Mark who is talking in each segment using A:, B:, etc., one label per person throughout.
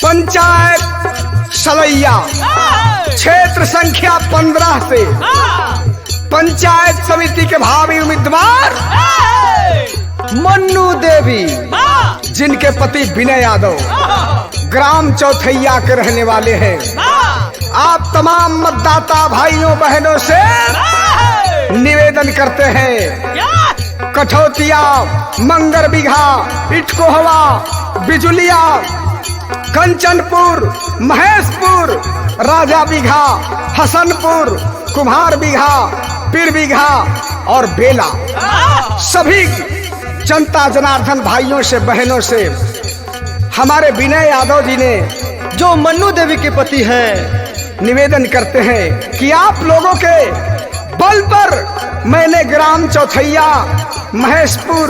A: पंचायत सलैया क्षेत्र संख्या 15 से पंचायत समिति के भावी उम्मीदवार मन्नू देवी, जिनके पति विनय यादव ग्राम चौथैया के रहने वाले हैं। आप तमाम मतदाता भाइयों बहनों से निवेदन करते हैं, कठौतिया, मंगर बिघा, इटकोहवा, बिजुलिया, कंचनपुर, महेशपुर, राजा बिघा, हसनपुर, कुम्हार बिघा, पीर बिघा और बेला, सभी जनता जनार्दन भाइयों से बहनों से हमारे विनय यादव जी ने, जो मन्नू देवी के पति हैं, निवेदन करते हैं कि आप लोगों के बल पर मैंने ग्राम चौथैया, महेशपुर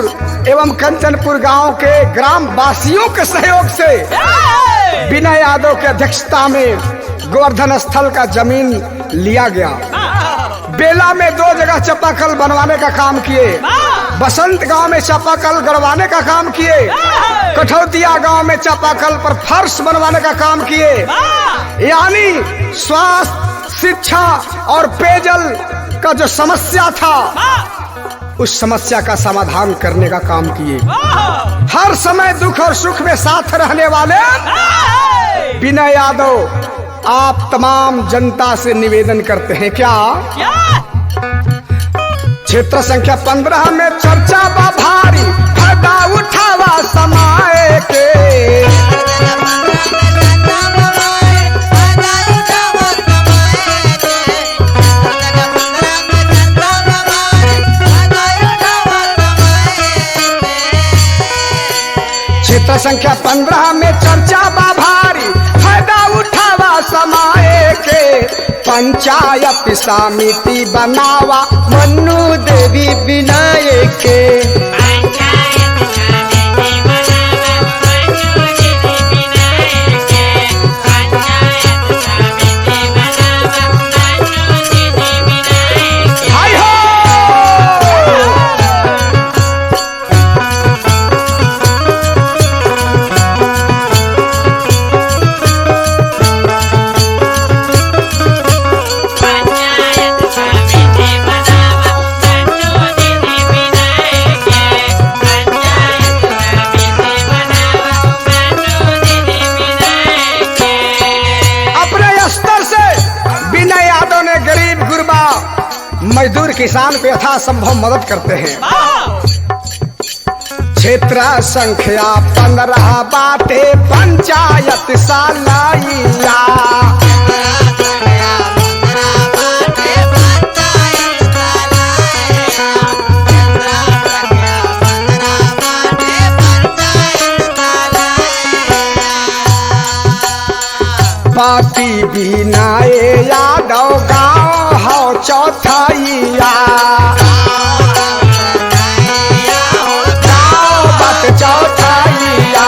A: एवं कंचनपुर गांव के ग्राम वासियों के सहयोग से विनय यादव के अध्यक्षता में गोवर्धन स्थल का जमीन लिया गया। बेला में 2 जगह चापाकल बनवाने का काम किए, बसंत गांव में चापाकल गड़वाने का काम किए, कठौतिया गांव में चापाकल पर फर्श बनवाने का काम किए, यानी स्वास्थ्य, शिक्षा और पेयजल का जो समस्या था उस समस्या का समाधान करने का काम किए। हर समय दुख और सुख में साथ रहने वाले विनय यादव आप तमाम जनता से निवेदन करते हैं क्या? क्षेत्र संख्या 15 में चर्चा बा भारी, फायदा उठावा समाए के। क्षेत्र संख्या 15 में चर्चा बा भारी, फायदा उठावा समाए के। पंचायत समिति बनावा मन्नू देवी विनय के। मजदूर किसान को यथासंभव मदद करते हैं। क्षेत्र संख्या 15 बाटे पंचायत सलैया। पार्टी विनय यादव गाँव हो चौथैया। गाँव बट चौथैया।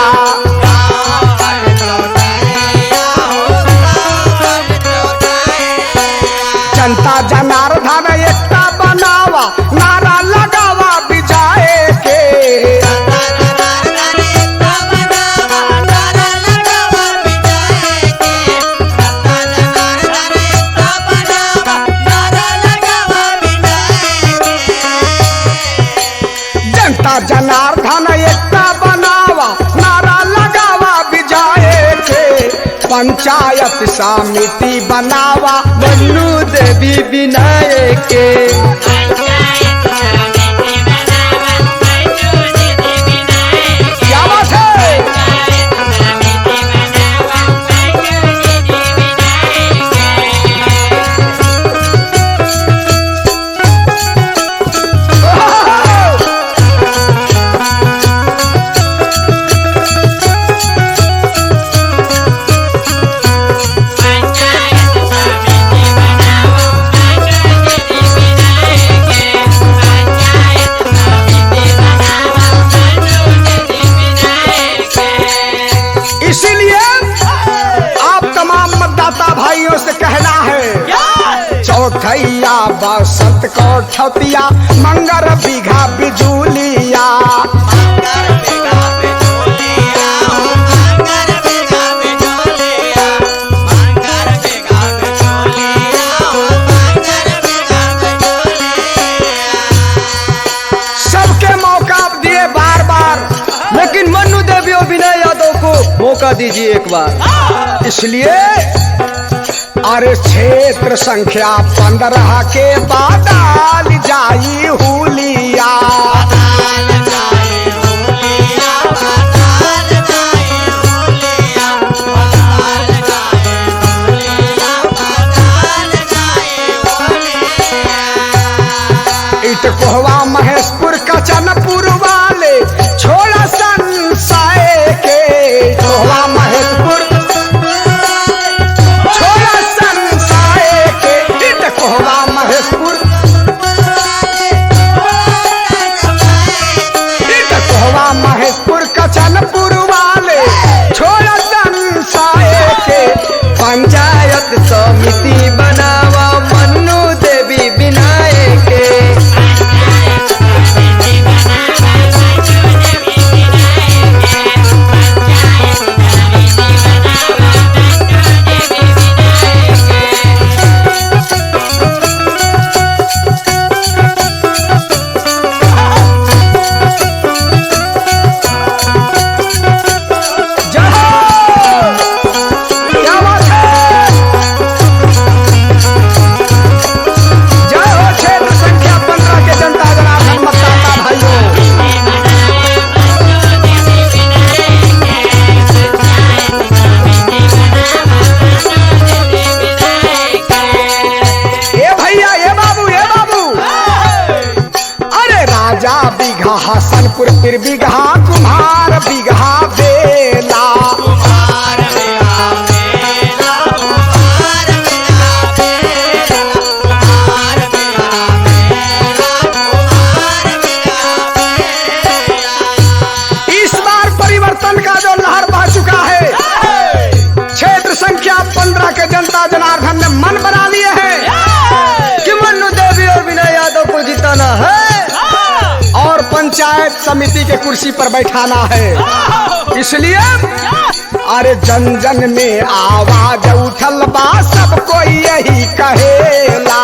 A: जनता जनार्दन एकता बनावा, नारा लगावा विजय के। जनार्दन एकता बनावा, नारा लगावा विजय के। पंचायत समिति बनावा मन्नू देवी विनय के। क्या बात है? चौथैया बसंत कोठौतिया मंगर बीघा बिजुलिया। सबके मौका दिए बार बार,
B: लेकिन मन्नू देवी और विनय यादव को मौका दीजिए एक बार।
A: इसलिए अरे क्षेत्र संख्या 15 के बादल जाई हुलिया। इट कोहवा महेशपुर कचनपुर वाले छोड़ा संसाय के। कोहवा महेशपुर छोड़ा संसाय के। इट कोहवा महेशपुर इट कोहवा महेशपुर कचनपुर वाले छोड़ा संसाय के।
B: पंचायत समिति बनावा मन्नू देवी विनय के। हसनपुर फिर बिगहा कुम्हार बिगहा बेला। इस बार परिवर्तन का जो लहर बह चुका है, क्षेत्र संख्या 15 के जनता जनार्दन ने मन बना लिए हैं कि मन्नू देवी और विनय यादव को जिताना है
A: और पंचायत समिति के कुर्सी पर बैठाना है। इसलिए अरे जन जन में आवाज उठल बा, सब कोई यही कहेला।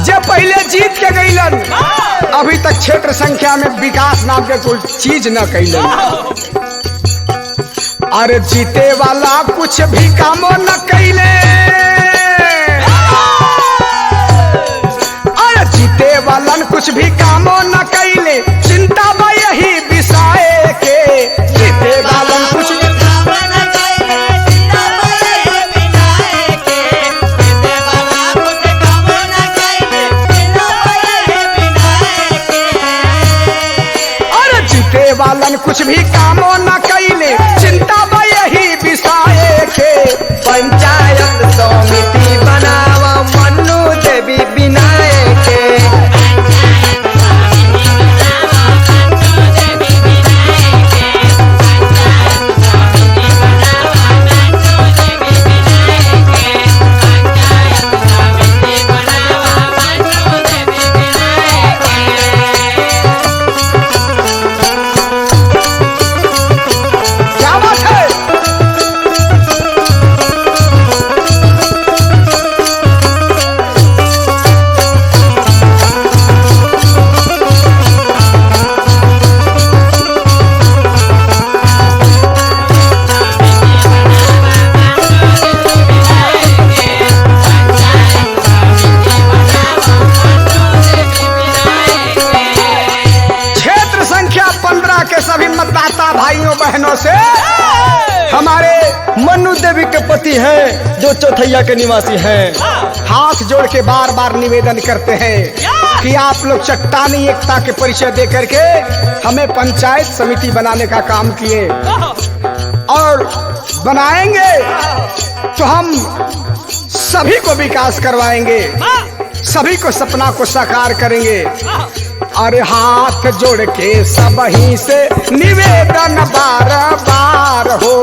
A: जब पहले जीत के गईलन, अभी तक क्षेत्र संख्या में विकास नाम के कोई चीज न कैलन। अरे जीते वाला कुछ भी कामो न कैले। अरे जीते वालन कुछ भी कामो न कैले। चिंता बा यही विषय के। जीते वालन कुछ वालन कुछ भी कामो न कैले। चिंता बा यही विषय के।
B: पंचायत समिति बनावा मन्नू देवी विनय के।
A: बहनों से
B: हमारे मन्नू देवी के पति हैं जो चौथैया के निवासी हैं।
A: हाथ जोड़ के बार बार निवेदन करते हैं कि आप लोग चट्टानी एकता के परिचय दे करके हमें पंचायत समिति बनाने का काम किए और बनाएंगे तो हम सभी को विकास करवाएंगे। सभी को सपना को साकार करेंगे। अरे हाथ जोड़ के सब ही से निवेदन बार बार हो।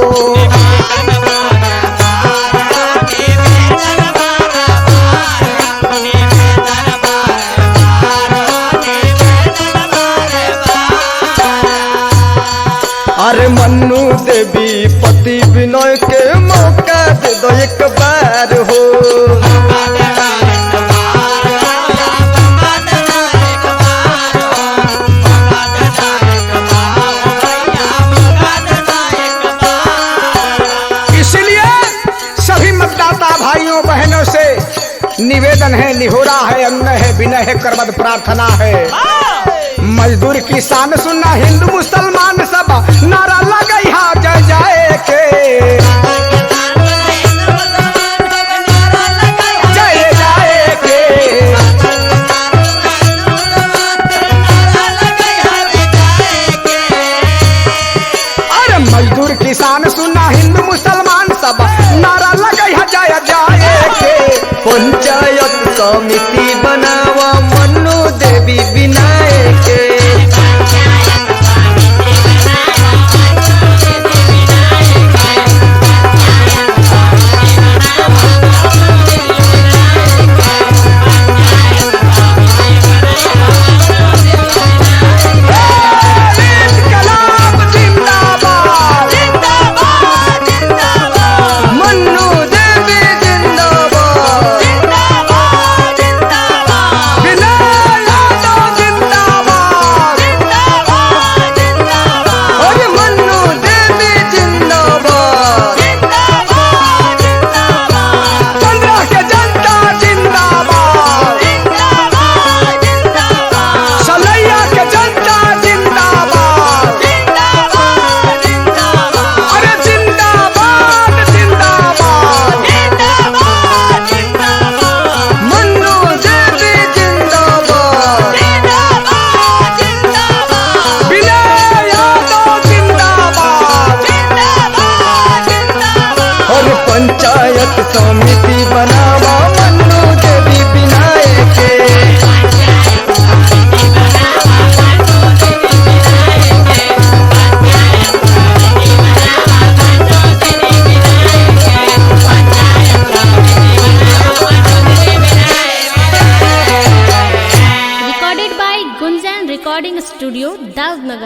A: अरे मन्नू देवी पति विनय के मौका दे दो एक बार हो। इसलिए सभी मतदाता भाइयों बहनों से निवेदन है, निहोरा है, अन्य है, विनय है, करबद्ध प्रार्थना है। मजदूर किसान सुनना हिंदू मुसलमान सब नारा लगाई हा जय जय के। जय जय के। अरे मजदूर किसान सुनना हिंदू मुसलमान सब नारा लगाई हा जय जय के।
B: पंचायत समिति बनावा मन्नू देवी विनायक के। पंचायत समिति बनावा मन्नू देवी विनायक के।
C: Recorded by Gunjan Recording Studio, Dalnagar.